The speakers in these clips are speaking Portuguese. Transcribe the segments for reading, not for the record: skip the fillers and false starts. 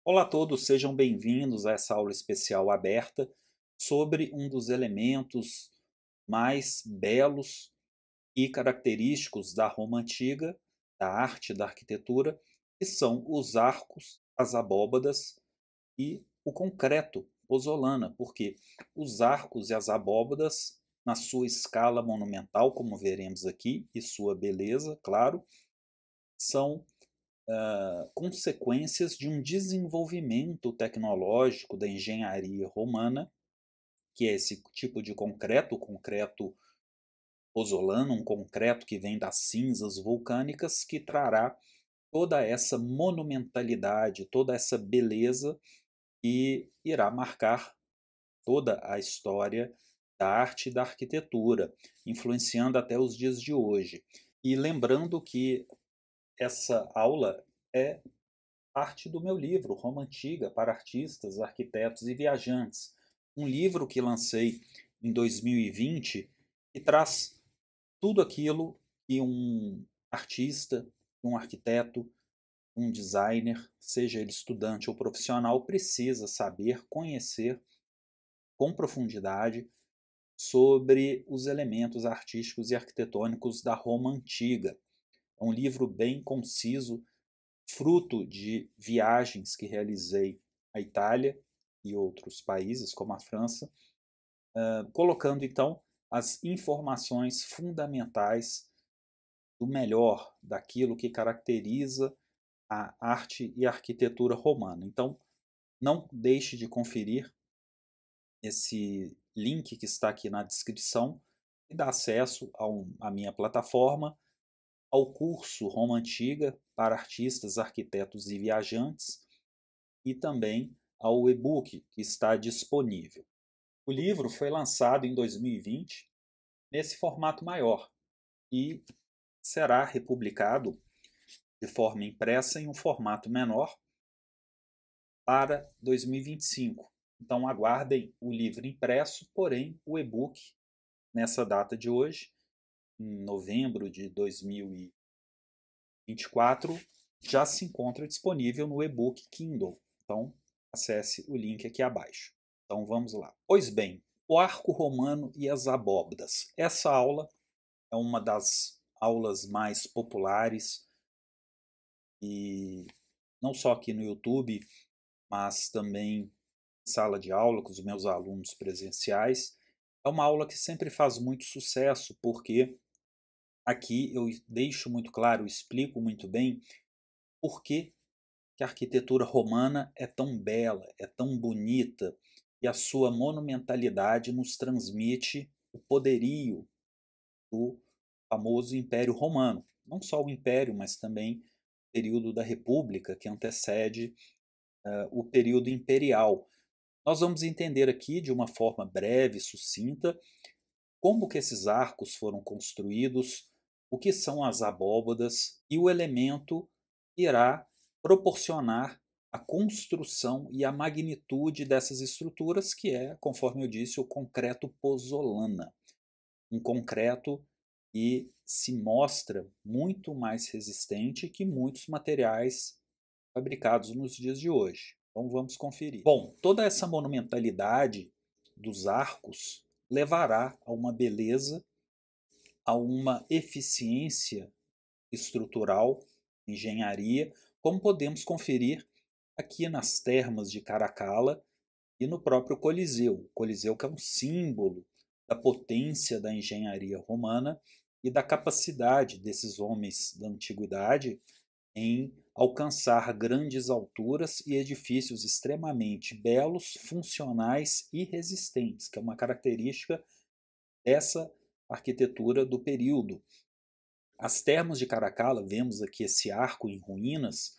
Olá a todos, sejam bem-vindos a essa aula especial aberta sobre um dos elementos mais belos e característicos da Roma Antiga, da arte, da arquitetura, que são os arcos, as abóbadas e o concreto pozolana, porque os arcos e as abóbadas, na sua escala monumental, como veremos aqui, e sua beleza, claro, são consequências de um desenvolvimento tecnológico da engenharia romana, que é esse tipo de concreto, o concreto pozolano, um concreto que vem das cinzas vulcânicas, que trará toda essa monumentalidade, toda essa beleza e irá marcar toda a história da arte e da arquitetura, influenciando até os dias de hoje. E lembrando que essa aula é parte do meu livro, Roma Antiga, para artistas, arquitetos e viajantes. Um livro que lancei em 2020 e traz tudo aquilo que um artista, um arquiteto, um designer, seja ele estudante ou profissional, precisa saber, conhecer com profundidade sobre os elementos artísticos e arquitetônicos da Roma Antiga. É um livro bem conciso, fruto de viagens que realizei à Itália e outros países, como a França, colocando então as informações fundamentais do melhor daquilo que caracteriza a arte e a arquitetura romana. Então, não deixe de conferir esse link que está aqui na descrição e dá acesso à minha plataforma, ao curso Roma Antiga para artistas, arquitetos e viajantes e também ao e-book que está disponível. O livro foi lançado em 2020 nesse formato maior e será republicado de forma impressa em um formato menor para 2025. Então aguardem o livro impresso, porém o e-book nessa data de hoje, em novembro de 2024, já se encontra disponível no e-book Kindle. Então acesse o link aqui abaixo. Então vamos lá. Pois bem, o arco romano e as abóbadas. Essa aula é uma das aulas mais populares e não só aqui no YouTube, mas também em sala de aula com os meus alunos presenciais. É uma aula que sempre faz muito sucesso, porque aqui eu deixo muito claro, explico muito bem por que que a arquitetura romana é tão bela, é tão bonita, e a sua monumentalidade nos transmite o poderio do famoso Império Romano. Não só o Império, mas também o período da República, que antecede o período imperial. Nós vamos entender aqui, de uma forma breve e sucinta, como que esses arcos foram construídos, o que são as abóbadas, e o elemento irá proporcionar a construção e a magnitude dessas estruturas, que é, conforme eu disse, o concreto pozolana. Um concreto que se mostra muito mais resistente que muitos materiais fabricados nos dias de hoje. Então vamos conferir. Bom, toda essa monumentalidade dos arcos levará a uma beleza, a uma eficiência estrutural, engenharia, como podemos conferir aqui nas termas de Caracalla e no próprio Coliseu. O Coliseu que é um símbolo da potência da engenharia romana e da capacidade desses homens da antiguidade em alcançar grandes alturas e edifícios extremamente belos, funcionais e resistentes, que é uma característica dessa arquitetura do período. As termas de Caracalla, vemos aqui esse arco em ruínas,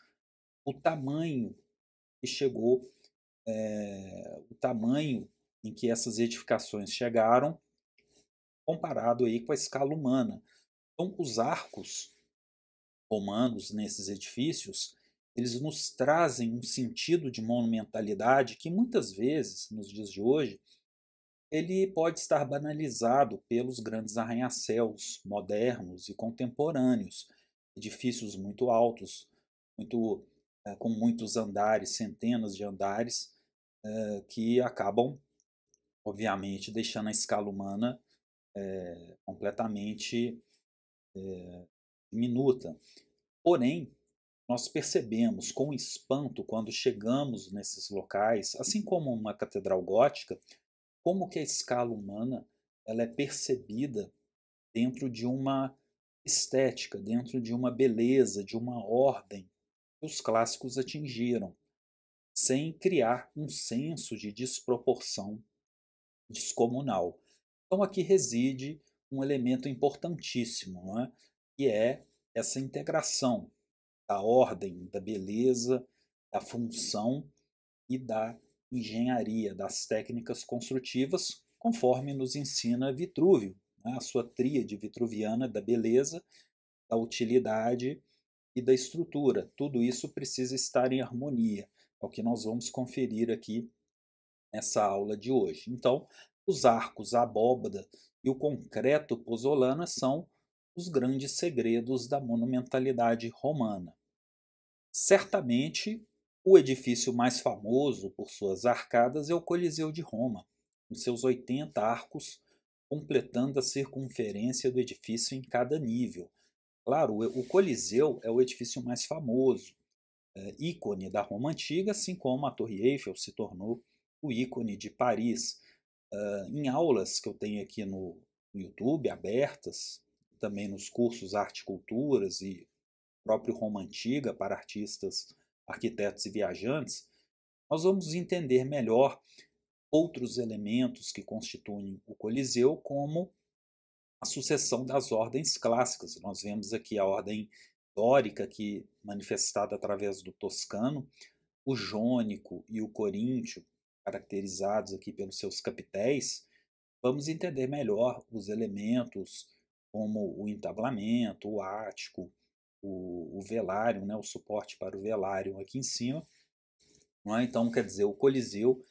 o tamanho que chegou, o tamanho em que essas edificações chegaram, comparado aí com a escala humana. Então, os arcos romanos nesses edifícios, eles nos trazem um sentido de monumentalidade que muitas vezes, nos dias de hoje, ele pode estar banalizado pelos grandes arranha-céus modernos e contemporâneos, edifícios muito altos, muito com muitos andares, centenas de andares, que acabam, obviamente, deixando a escala humana completamente diminuta. Porém, nós percebemos com espanto quando chegamos nesses locais, assim como uma catedral gótica, como que a escala humana ela é percebida dentro de uma estética, dentro de uma beleza, de uma ordem que os clássicos atingiram, sem criar um senso de desproporção descomunal. Então aqui reside um elemento importantíssimo, não é? Que é essa integração da ordem, da beleza, da função e da engenharia, das técnicas construtivas, conforme nos ensina Vitrúvio, né? A sua tríade vitruviana da beleza, da utilidade e da estrutura. Tudo isso precisa estar em harmonia, é o que nós vamos conferir aqui nessa aula de hoje. Então, os arcos, a abóbada e o concreto pozolana são os grandes segredos da monumentalidade romana. Certamente, o edifício mais famoso por suas arcadas é o Coliseu de Roma, com seus 80 arcos, completando a circunferência do edifício em cada nível. Claro, o Coliseu é o edifício mais famoso, ícone da Roma antiga, assim como a Torre Eiffel se tornou o ícone de Paris. Em aulas que eu tenho aqui no YouTube, abertas, também nos cursos Arte e Culturas e próprio Roma Antiga para artistas, arquitetos e viajantes, nós vamos entender melhor outros elementos que constituem o Coliseu, como a sucessão das ordens clássicas. Nós vemos aqui a ordem dórica, que manifestada através do toscano, o jônico e o coríntio, caracterizados aqui pelos seus capitéis. Vamos entender melhor os elementos como o entablamento, o ático, o velário, né, o suporte para o velário aqui em cima. Não é? Então, quer dizer, o Coliseu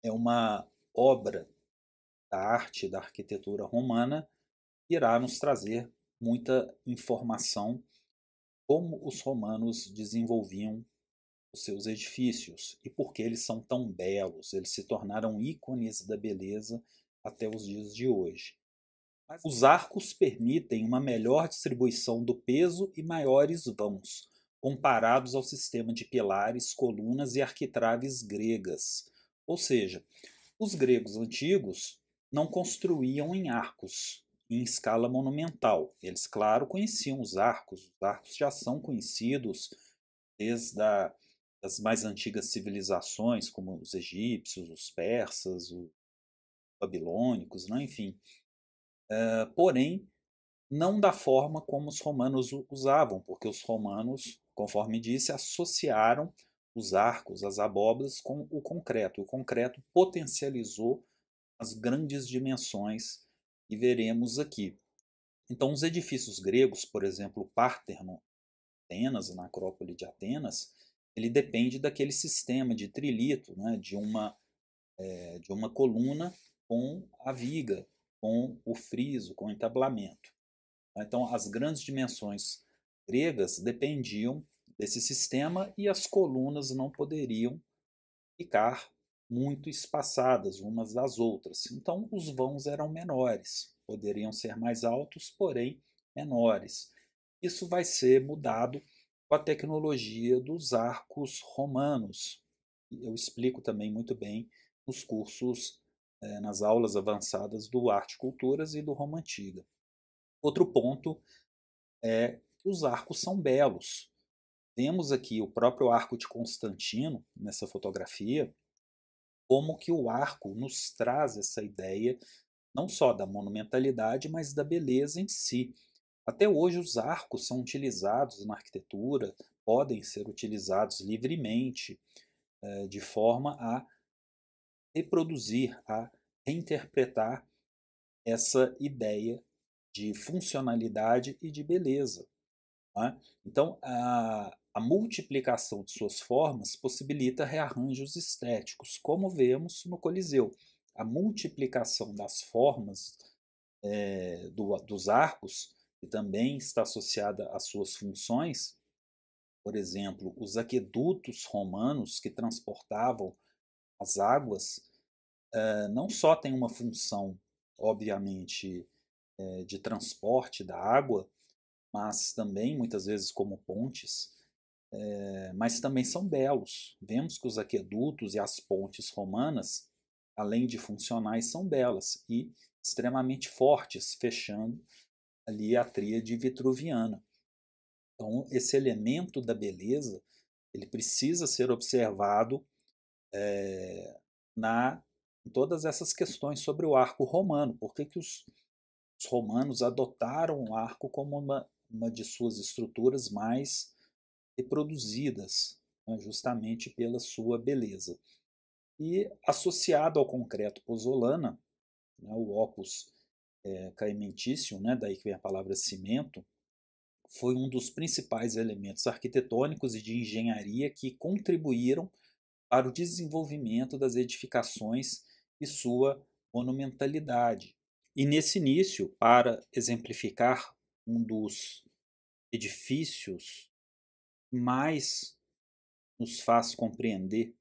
é uma obra da arte, da arquitetura romana, que irá nos trazer muita informação como os romanos desenvolviam os seus edifícios e por que eles são tão belos. Eles se tornaram ícones da beleza até os dias de hoje. Os arcos permitem uma melhor distribuição do peso e maiores vãos, comparados ao sistema de pilares, colunas e arquitraves gregas. Ou seja, os gregos antigos não construíam em arcos, em escala monumental. Eles, claro, conheciam os arcos já são conhecidos desde as mais antigas civilizações, como os egípcios, os persas, os babilônicos, né? Enfim. Porém, não da forma como os romanos usavam, porque os romanos, conforme disse, associaram os arcos, as abóbadas com o concreto. O concreto potencializou as grandes dimensões que veremos aqui. Então, os edifícios gregos, por exemplo, o Párteno, Atenas, na Acrópole de Atenas, ele depende daquele sistema de trilito, né, de uma coluna com a viga, com o friso, com o entablamento. Então, as grandes dimensões gregas dependiam desse sistema e as colunas não poderiam ficar muito espaçadas umas das outras. Então, os vãos eram menores, poderiam ser mais altos, porém menores. Isso vai ser mudado com a tecnologia dos arcos romanos. Eu explico também muito bem nos cursos, nas aulas avançadas do Arte e Culturas e do Roma Antiga. Outro ponto é que os arcos são belos. Temos aqui o próprio arco de Constantino nessa fotografia, como que o arco nos traz essa ideia não só da monumentalidade, mas da beleza em si. Até hoje os arcos são utilizados na arquitetura, podem ser utilizados livremente, de forma a reproduzir, a reinterpretar essa ideia de funcionalidade e de beleza. Né? Então, a multiplicação de suas formas possibilita rearranjos estéticos, como vemos no Coliseu. A multiplicação das formas dos arcos, que também está associada às suas funções, por exemplo, os aquedutos romanos que transportavam as águas, não só têm uma função, obviamente, de transporte da água, mas também muitas vezes como pontes, mas também são belos. Vemos que os aquedutos e as pontes romanas, além de funcionais, são belas e extremamente fortes, fechando ali a tríade vitruviana. Então, esse elemento da beleza, ele precisa ser observado na, em todas essas questões sobre o arco romano. Por que, que os romanos adotaram o arco como uma de suas estruturas mais reproduzidas, né, justamente pela sua beleza. E associado ao concreto pozzolana, né, o opus caementicium, né, daí que vem a palavra cimento, foi um dos principais elementos arquitetônicos e de engenharia que contribuíram para o desenvolvimento das edificações e sua monumentalidade. E nesse início, para exemplificar um dos edifícios mais nos faz compreender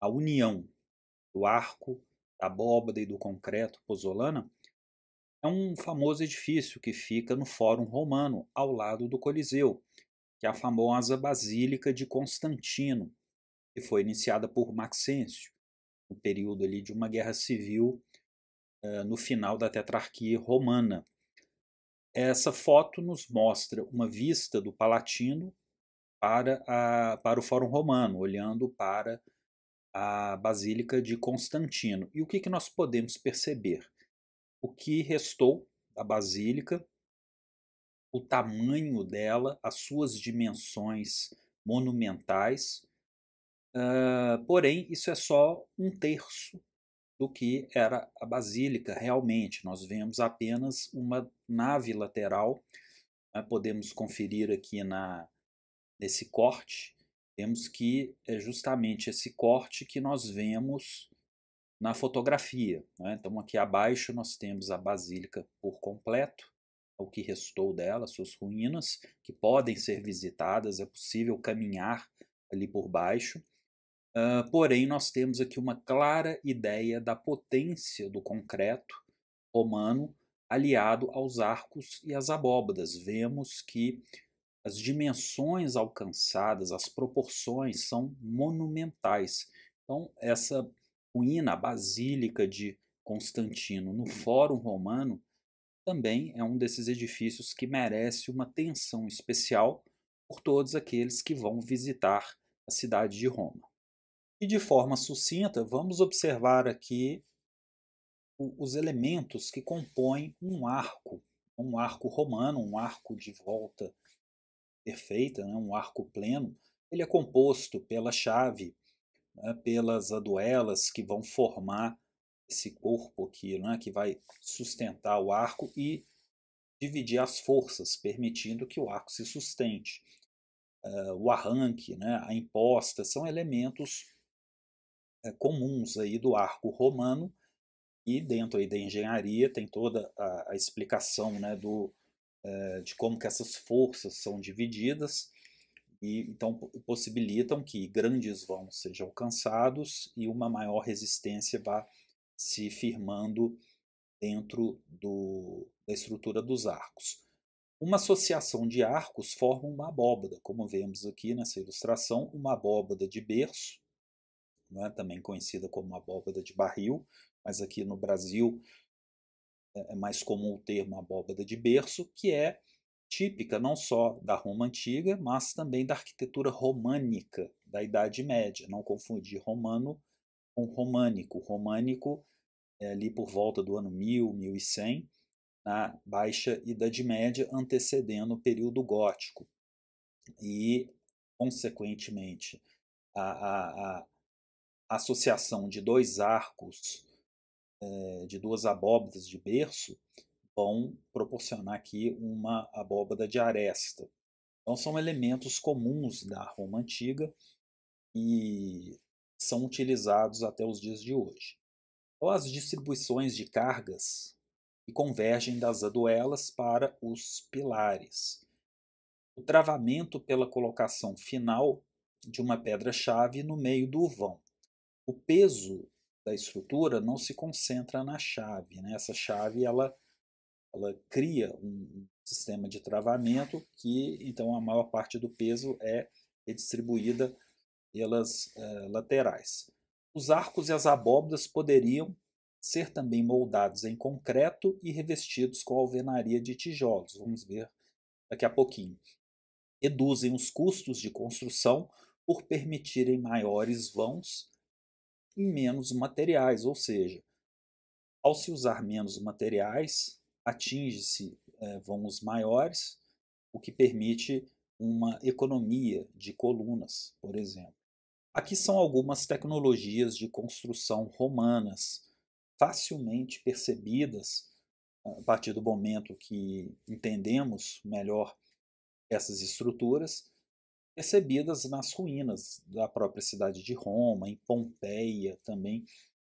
a união do arco, da abóbada e do concreto pozzolana, é um famoso edifício que fica no Fórum Romano, ao lado do Coliseu, que é a famosa Basílica de Constantino, que foi iniciada por Maxêncio, no período ali de uma guerra civil no final da tetrarquia romana. Essa foto nos mostra uma vista do Palatino para o Fórum Romano, olhando para a Basílica de Constantino. E o que nós podemos perceber? O que restou da Basílica, o tamanho dela, as suas dimensões monumentais, porém isso é só um terço do que era a Basílica realmente. Nós vemos apenas uma nave lateral, né? Podemos conferir aqui nesse corte, temos que é justamente esse corte que nós vemos na fotografia, né? Então aqui abaixo nós temos a Basílica por completo, o que restou dela, suas ruínas, que podem ser visitadas, é possível caminhar ali por baixo. Porém, nós temos aqui uma clara ideia da potência do concreto romano aliado aos arcos e às abóbadas. Vemos que as dimensões alcançadas, as proporções são monumentais. Então, essa ruína, a Basílica de Constantino, no Fórum Romano, também é um desses edifícios que merece uma atenção especial por todos aqueles que vão visitar a cidade de Roma. E de forma sucinta, vamos observar aqui os elementos que compõem um arco romano, um arco de volta perfeita, né, um arco pleno. Ele é composto pela chave, né, pelas aduelas que vão formar esse corpo aqui, né, que vai sustentar o arco e dividir as forças, permitindo que o arco se sustente. O arranque, né, a imposta, são elementos comuns aí do arco romano, e dentro aí da engenharia tem toda a explicação, né, de como que essas forças são divididas, e então possibilitam que grandes vãos sejam alcançados e uma maior resistência vá se firmando dentro da estrutura dos arcos. Uma associação de arcos forma uma abóbada, como vemos aqui nessa ilustração, uma abóbada de berço, né, também conhecida como abóbada de barril, mas aqui no Brasil é mais comum o termo abóbada de berço, que é típica não só da Roma antiga, mas também da arquitetura românica da Idade Média. Não confundir romano com românico. Românico é ali por volta do ano 1000, 1100, na Baixa Idade Média, antecedendo o período gótico. E, consequentemente, a associação de dois arcos, de duas abóbadas de berço, vão proporcionar aqui uma abóbada de aresta. Então são elementos comuns da Roma antiga e são utilizados até os dias de hoje. Então, as distribuições de cargas que convergem das aduelas para os pilares. o travamento pela colocação final de uma pedra-chave no meio do vão. O peso da estrutura não se concentra na chave, né? Essa chave ela cria um sistema de travamento que, então, a maior parte do peso é redistribuída pelas laterais. Os arcos e as abóbadas poderiam ser também moldados em concreto e revestidos com alvenaria de tijolos. Vamos ver daqui a pouquinho. Reduzem os custos de construção por permitirem maiores vãos e menos materiais, ou seja, ao se usar menos materiais, atinge-se vãos maiores, o que permite uma economia de colunas, por exemplo. Aqui são algumas tecnologias de construção romanas, facilmente percebidas a partir do momento que entendemos melhor essas estruturas, percebidas nas ruínas da própria cidade de Roma, em Pompeia também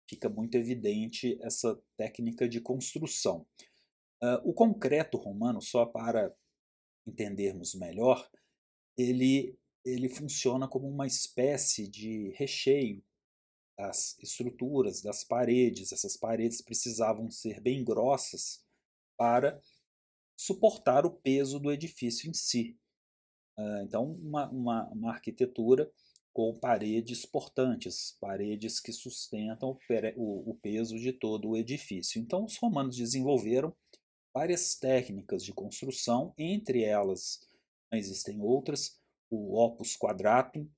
fica muito evidente essa técnica de construção. O concreto romano, só para entendermos melhor, ele funciona como uma espécie de recheio das estruturas, das paredes. Essas paredes precisavam ser bem grossas para suportar o peso do edifício em si. Então, uma arquitetura com paredes portantes, paredes que sustentam o peso de todo o edifício. Então, os romanos desenvolveram várias técnicas de construção, entre elas existem outras, o opus quadratum,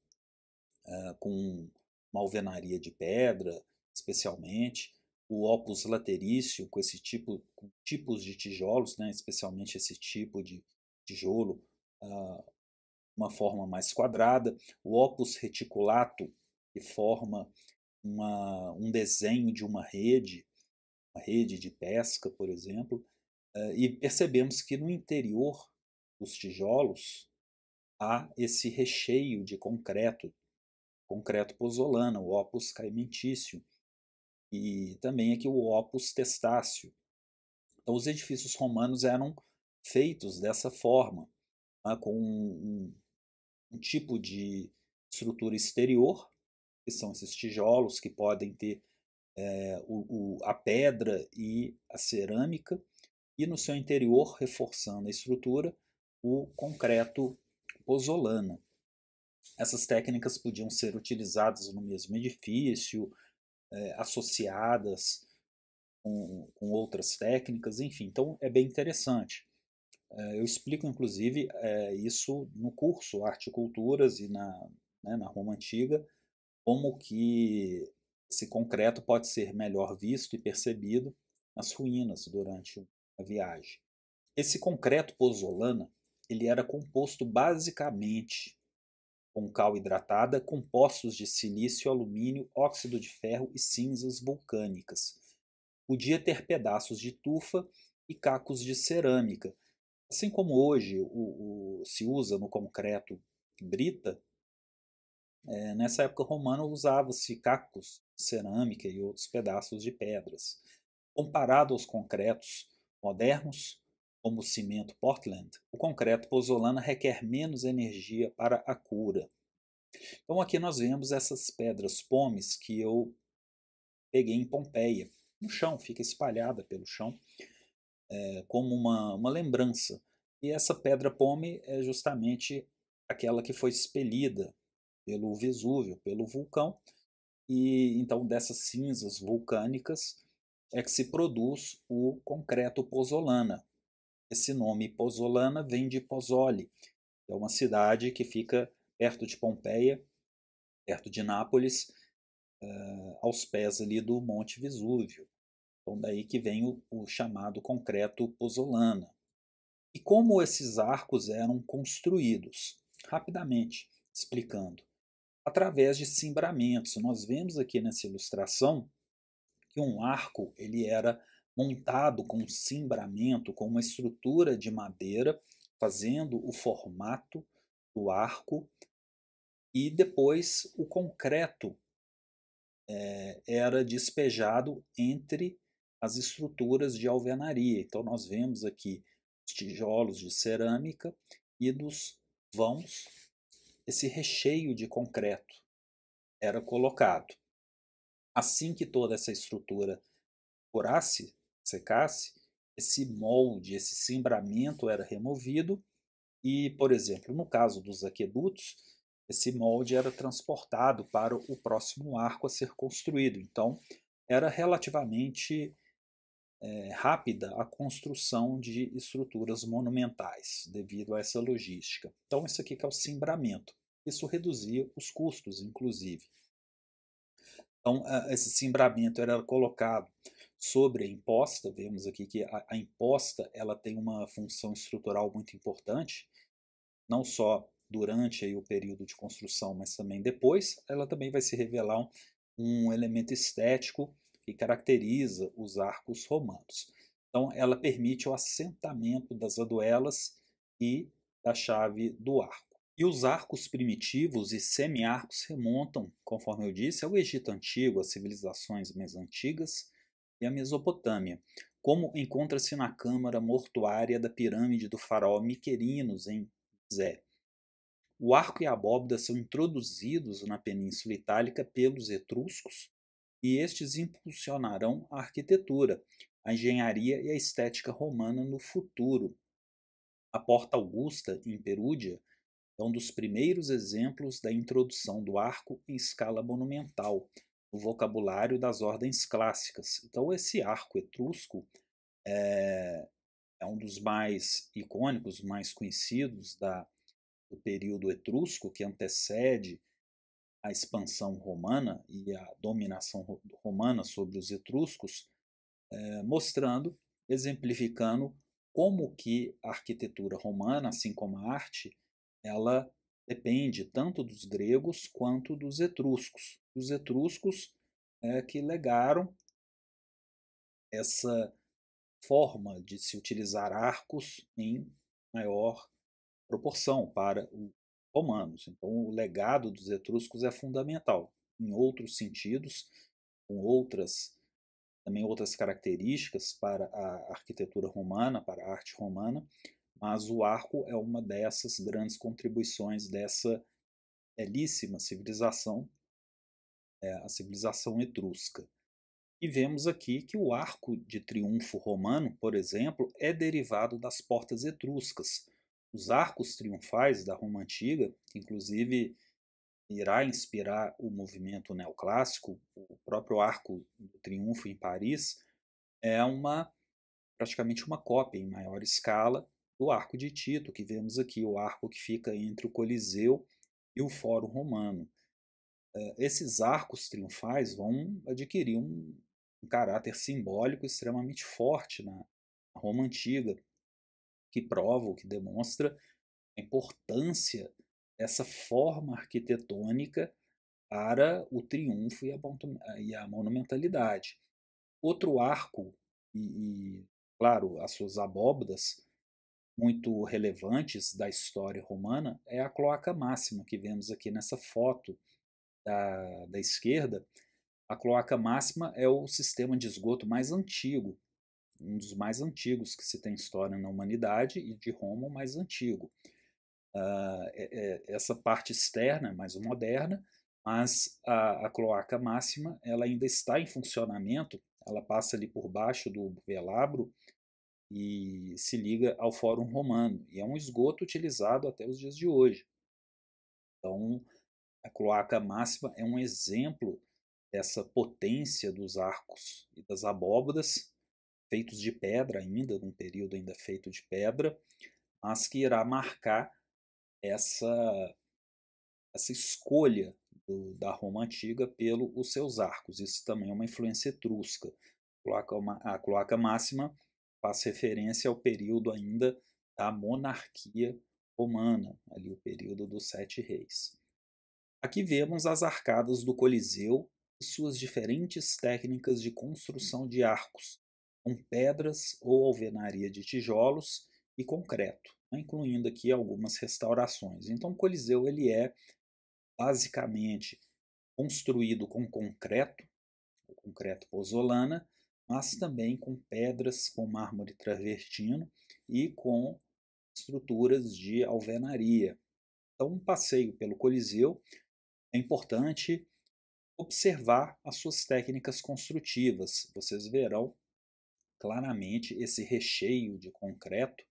com uma alvenaria de pedra, especialmente, o opus laterício, com tipos de tijolos, né, especialmente esse tipo de tijolo, uma forma mais quadrada, o opus reticulatum, que forma um desenho de uma rede de pesca, por exemplo, e percebemos que no interior dos tijolos há esse recheio de concreto pozzolana, o opus caementício, e também aqui o opus testáceo. Então, os edifícios romanos eram feitos dessa forma, com um tipo de estrutura exterior, que são esses tijolos que podem ter a pedra e a cerâmica, e no seu interior, reforçando a estrutura, o concreto pozzolana. Essas técnicas podiam ser utilizadas no mesmo edifício, associadas com outras técnicas, enfim, então é bem interessante. Eu explico, inclusive, isso no curso Arte e Culturas e na Roma Antiga, como que esse concreto pode ser melhor visto e percebido nas ruínas durante a viagem. Esse concreto pozzolana ele era composto basicamente com cal hidratada, compostos de silício, alumínio, óxido de ferro e cinzas vulcânicas. Podia ter pedaços de tufa e cacos de cerâmica. Assim como hoje se usa no concreto brita, nessa época romana usava-se cacos de cerâmica e outros pedaços de pedras. Comparado aos concretos modernos, como o cimento Portland, o concreto pozzolana requer menos energia para a cura. Então aqui nós vemos essas pedras pomes que eu peguei em Pompeia. No chão, fica espalhada pelo chão, como uma lembrança. E essa pedra pome é justamente aquela que foi expelida pelo Vesúvio, pelo vulcão, e então dessas cinzas vulcânicas é que se produz o concreto pozzolana. Esse nome Pozzolana vem de Pozzoli, que é uma cidade que fica perto de Pompeia, perto de Nápoles, aos pés ali do Monte Vesúvio. Então daí que vem o chamado concreto pozzolana. E como esses arcos eram construídos? Rapidamente, explicando. Através de cimbramentos. Nós vemos aqui nessa ilustração que um arco ele era montado com um cimbramento, com uma estrutura de madeira, fazendo o formato do arco, e depois o concreto era despejado entre as estruturas de alvenaria. Então nós vemos aqui os tijolos de cerâmica e dos vãos, esse recheio de concreto era colocado. Assim que toda essa estrutura curasse, secasse, esse molde, esse cimbramento era removido e, por exemplo, no caso dos aquedutos, esse molde era transportado para o próximo arco a ser construído. Então, era relativamente rápida a construção de estruturas monumentais, devido a essa logística. Então, isso aqui que é o cimbramento. Isso reduzia os custos, inclusive. Então, esse cimbramento era colocado sobre a imposta. Vemos aqui que a imposta ela tem uma função estrutural muito importante, não só durante aí o período de construção, mas também depois. Ela também vai se revelar um elemento estético que caracteriza os arcos romanos. Então, ela permite o assentamento das aduelas e da chave do arco. E os arcos primitivos e semi-arcos remontam, conforme eu disse, ao Egito Antigo, às civilizações mais antigas e à Mesopotâmia, como encontra-se na câmara mortuária da pirâmide do faraó Miquerinos, em Gizé. O arco e a abóbada são introduzidos na Península Itálica pelos etruscos e estes impulsionarão a arquitetura, a engenharia e a estética romana no futuro. A Porta Augusta, em Perúdia, é um dos primeiros exemplos da introdução do arco em escala monumental no vocabulário das ordens clássicas. Então, esse arco etrusco é um dos mais icônicos, mais conhecidos do período etrusco, que antecede a expansão romana e a dominação romana sobre os etruscos, mostrando, exemplificando como que a arquitetura romana, assim como a arte, ela depende tanto dos gregos quanto dos etruscos. Os etruscos que legaram essa forma de se utilizar arcos em maior proporção para os romanos. Então, o legado dos etruscos é fundamental. Em outros sentidos, com também outras características para a arquitetura romana, para a arte romana, mas o arco é uma dessas grandes contribuições dessa belíssima civilização, a civilização etrusca. E vemos aqui que o arco de triunfo romano, por exemplo, é derivado das portas etruscas. Os arcos triunfais da Roma Antiga, que inclusive irá inspirar o movimento neoclássico, o próprio Arco do Triunfo em Paris, é praticamente uma cópia em maior escala do Arco de Tito, que vemos aqui, o arco que fica entre o Coliseu e o Fórum Romano. Esses arcos triunfais vão adquirir um caráter simbólico extremamente forte na Roma Antiga, que prova, que demonstra a importância dessa forma arquitetônica para o triunfo e a monumentalidade. Outro arco, claro, as suas abóbadas muito relevantes da história romana, é a Cloaca Máxima, que vemos aqui nessa foto da esquerda. A Cloaca Máxima é o sistema de esgoto mais antigo, um dos mais antigos que se tem história na humanidade, e de Roma o mais antigo. Essa parte externa é mais moderna, mas a Cloaca Máxima ela ainda está em funcionamento. Ela passa ali por baixo do velabro e se liga ao Fórum Romano, e é um esgoto utilizado até os dias de hoje. Então, a Cloaca Máxima é um exemplo dessa potência dos arcos e das abóbadas, feitos de pedra ainda, num período ainda feito de pedra, mas que irá marcar essa, essa escolha da Roma Antiga pelos seus arcos. Isso também é uma influência etrusca. A Cloaca Máxima faz referência ao período ainda da monarquia romana, ali o período dos Sete Reis. Aqui vemos as arcadas do Coliseu e suas diferentes técnicas de construção de arcos, com pedras ou alvenaria de tijolos e concreto, incluindo aqui algumas restaurações. Então, o Coliseu ele é basicamente construído com concreto, o concreto pozzolana, mas também com pedras, com mármore travertino e com estruturas de alvenaria. Então, um passeio pelo Coliseu é importante observar as suas técnicas construtivas. Vocês verão claramente esse recheio de concreto,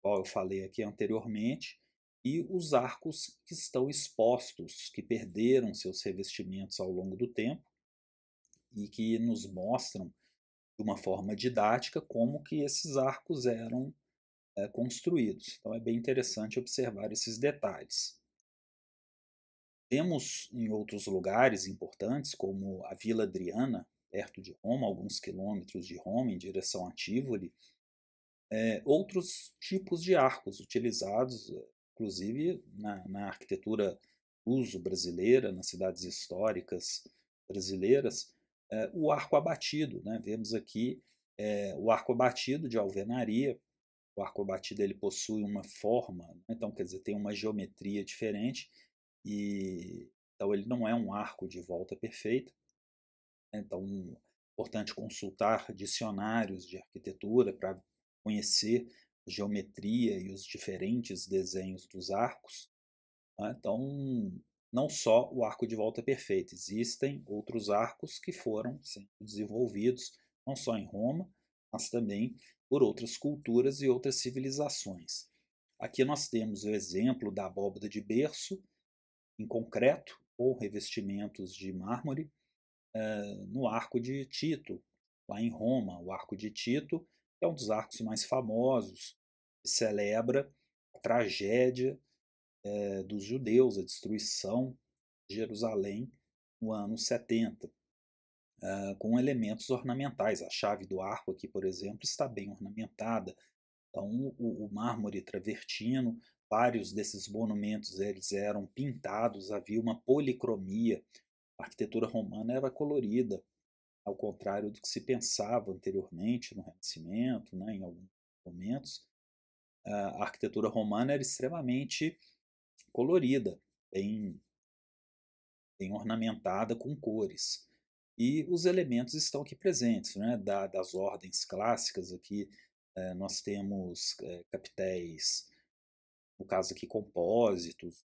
qual eu falei aqui anteriormente, e os arcos que estão expostos, que perderam seus revestimentos ao longo do tempo e que nos mostram de uma forma didática como que esses arcos eram construídos. Então é bem interessante observar esses detalhes. Temos em outros lugares importantes, como a Vila Adriana, perto de Roma, alguns quilômetros de Roma, em direção a Tivoli, outros tipos de arcos utilizados, inclusive na arquitetura luso-brasileira, nas cidades históricas brasileiras, o arco abatido. Né? Vemos aqui o arco abatido de alvenaria. O arco abatido ele possui uma forma, né? Então quer dizer, tem uma geometria diferente, e então ele não é um arco de volta perfeita. Então é importante consultar dicionários de arquitetura para conhecer a geometria e os diferentes desenhos dos arcos. Né? Então, não só o arco de volta perfeita, existem outros arcos que foram sendo desenvolvidos, não só em Roma, mas também por outras culturas e outras civilizações. Aqui nós temos o exemplo da abóbada de berço, em concreto, ou revestimentos de mármore, no Arco de Tito, lá em Roma. O Arco de Tito é um dos arcos mais famosos, que celebra a tragédia dos judeus, a destruição de Jerusalém no ano 70, com elementos ornamentais. A chave do arco aqui, por exemplo, está bem ornamentada. Então, o mármore travertino, vários desses monumentos eles eram pintados, havia uma policromia. A arquitetura romana era colorida, ao contrário do que se pensava anteriormente no Renascimento, né, em alguns momentos. A arquitetura romana era extremamente colorida, bem, bem ornamentada com cores. E os elementos estão aqui presentes, né, das ordens clássicas. Aqui nós temos capitéis, no caso aqui compósitos,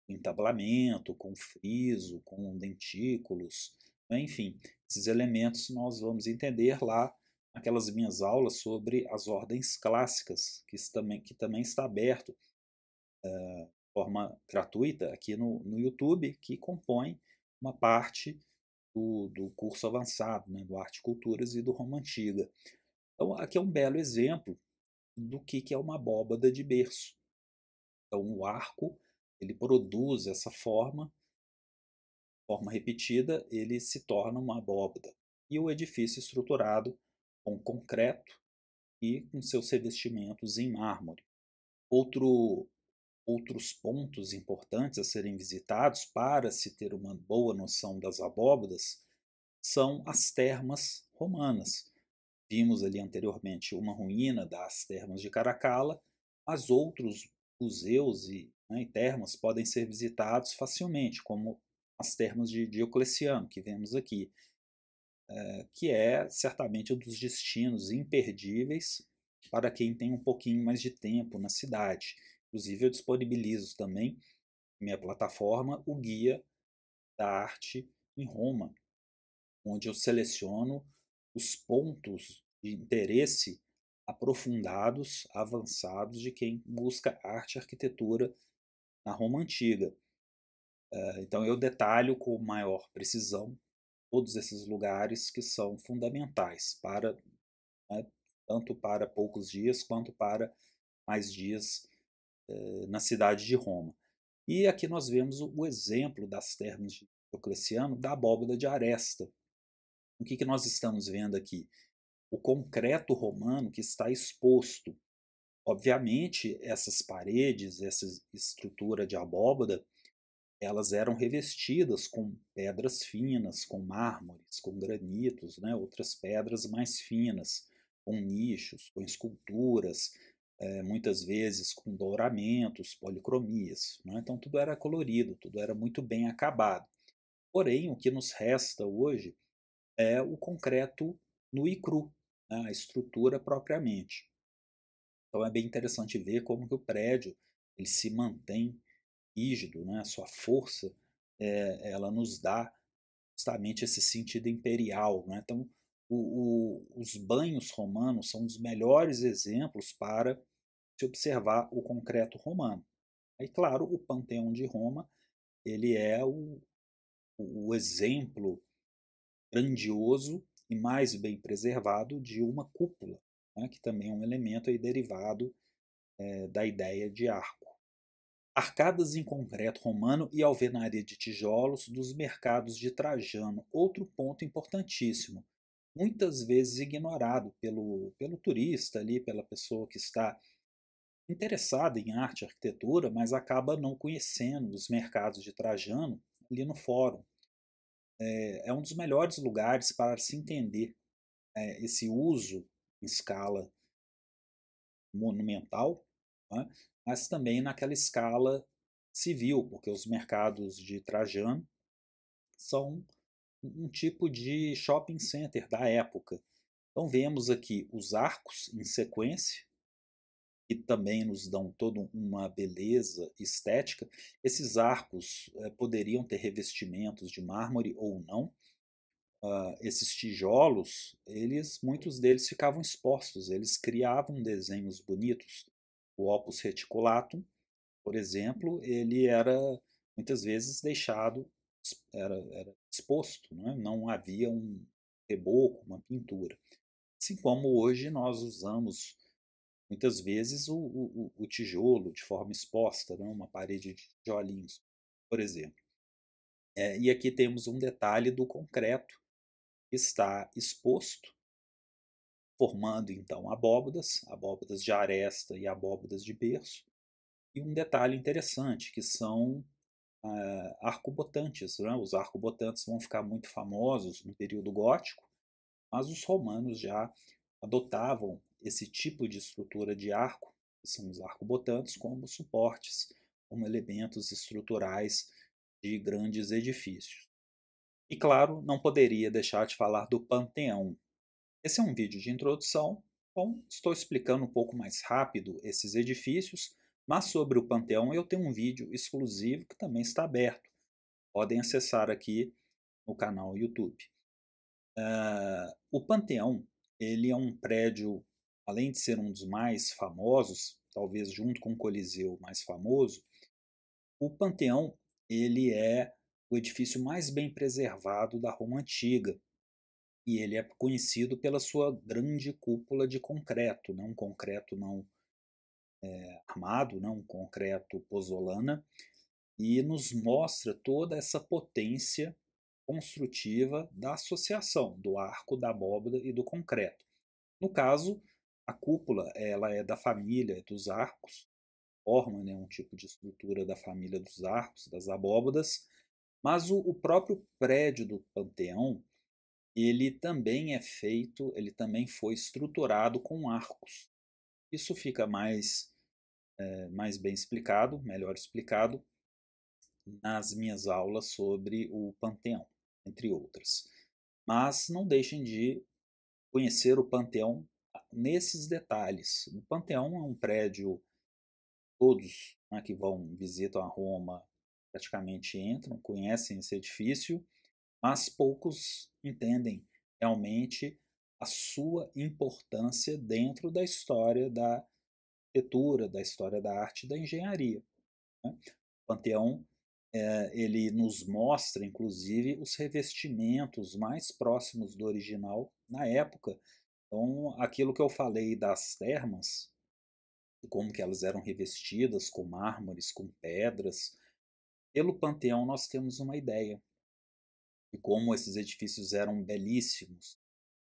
entablamento, com friso, com dentículos, né? Enfim, esses elementos nós vamos entender lá naquelas minhas aulas sobre as ordens clássicas, que também está aberto de forma gratuita aqui no YouTube, que compõe uma parte do curso avançado, né, do Arte e Culturas e do Roma Antiga. Então, aqui é um belo exemplo do que é uma abóbada de berço. Então, o arco ele produz essa forma repetida, ele se torna uma abóbada. E o edifício estruturado com concreto e com seus revestimentos em mármore. Outros pontos importantes a serem visitados para se ter uma boa noção das abóbadas são as termas romanas. Vimos ali anteriormente uma ruína das termas de Caracalla, mas outros museus e termas podem ser visitados facilmente, como as termas de Diocleciano, que vemos aqui, que é certamente um dos destinos imperdíveis para quem tem um pouquinho mais de tempo na cidade. Inclusive, eu disponibilizo também em minha plataforma o Guia da Arte em Roma, onde eu seleciono os pontos de interesse aprofundados, avançados de quem busca arte e arquitetura na Roma Antiga. Então eu detalho com maior precisão todos esses lugares que são fundamentais para, né, tanto para poucos dias quanto para mais dias na cidade de Roma. E aqui nós vemos o exemplo das termas de Diocleciano da abóbada de aresta. O que nós estamos vendo aqui? O concreto romano que está exposto. Obviamente, essas paredes, essa estrutura de abóbada, elas eram revestidas com pedras finas, com mármores, com granitos, né, outras pedras mais finas, com nichos, com esculturas, muitas vezes com douramentos, policromias. Né? Então tudo era colorido, tudo era muito bem acabado. Porém, o que nos resta hoje é o concreto nu e cru, né, a estrutura propriamente. Então é bem interessante ver como que o prédio ele se mantém rígido, né? A sua força, ela nos dá justamente esse sentido imperial, né? Então, os banhos romanos são um dos melhores exemplos para se observar o concreto romano. Aí, claro, o Panteão de Roma, ele é o exemplo grandioso e mais bem preservado de uma cúpula, né, que também é um elemento aí derivado da ideia de arco. Arcadas em concreto romano e alvenaria de tijolos dos mercados de Trajano, outro ponto importantíssimo, muitas vezes ignorado pelo turista ali, pela pessoa que está interessada em arte e arquitetura, mas acaba não conhecendo os mercados de Trajano ali no fórum. É um dos melhores lugares para se entender esse uso em escala monumental, né, mas também naquela escala civil, porque os mercados de Trajano são um tipo de shopping center da época. Então vemos aqui os arcos em sequência, que também nos dão toda uma beleza estética. Esses arcos poderiam ter revestimentos de mármore ou não. Esses tijolos, muitos deles ficavam expostos, eles criavam desenhos bonitos. O opus reticulatum, por exemplo, ele era muitas vezes deixado, era exposto, né? Não havia um reboco, uma pintura. Assim como hoje nós usamos muitas vezes o tijolo de forma exposta, né? Uma parede de tijolinhos, por exemplo. E aqui temos um detalhe do concreto que está exposto, formando então abóbadas de aresta e abóbadas de berço. E um detalhe interessante, que são arcobotantes. Né? Os arcobotantes vão ficar muito famosos no período gótico, mas os romanos já adotavam esse tipo de estrutura de arco, que são os arcobotantes, como suportes, como elementos estruturais de grandes edifícios. E claro, não poderia deixar de falar do Panteão. Esse é um vídeo de introdução, então estou explicando um pouco mais rápido esses edifícios, mas sobre o Panteão eu tenho um vídeo exclusivo que também está aberto. Podem acessar aqui no canal YouTube. O Panteão, ele é um prédio, além de ser um dos mais famosos, talvez junto com o Coliseu mais famoso, o Panteão ele é o edifício mais bem preservado da Roma Antiga. E ele é conhecido pela sua grande cúpula de concreto, né? Um concreto não armado, né? Um concreto pozzolana, e nos mostra toda essa potência construtiva da associação do arco, da abóbada e do concreto. No caso, a cúpula ela é da família dos arcos, forma, né, um tipo de estrutura da família dos arcos, das abóbadas, mas o próprio prédio do Panteão ele também é feito, ele também foi estruturado com arcos. Isso fica mais bem explicado, melhor explicado, nas minhas aulas sobre o Panteão, entre outras. Mas não deixem de conhecer o Panteão nesses detalhes. O Panteão é um prédio, todos, né, que visitam a Roma praticamente entram, conhecem esse edifício, mas poucos entendem realmente a sua importância dentro da história da arquitetura, da história da arte e da engenharia. Né? O Panteão ele nos mostra, inclusive, os revestimentos mais próximos do original na época. Então, aquilo que eu falei das termas, como que elas eram revestidas com mármores, com pedras, pelo Panteão nós temos uma ideia de como esses edifícios eram belíssimos,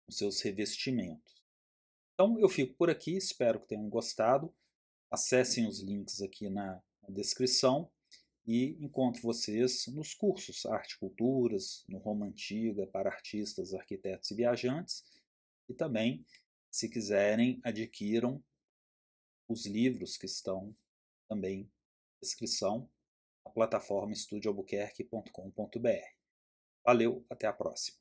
com seus revestimentos. Então eu fico por aqui, espero que tenham gostado. Acessem os links aqui na descrição e encontro vocês nos cursos Arte e Culturas, no Roma Antiga para artistas, arquitetos e viajantes. E também, se quiserem, adquiram os livros que estão também na descrição na plataforma estudioalbuquerque.com.br. Valeu, até a próxima.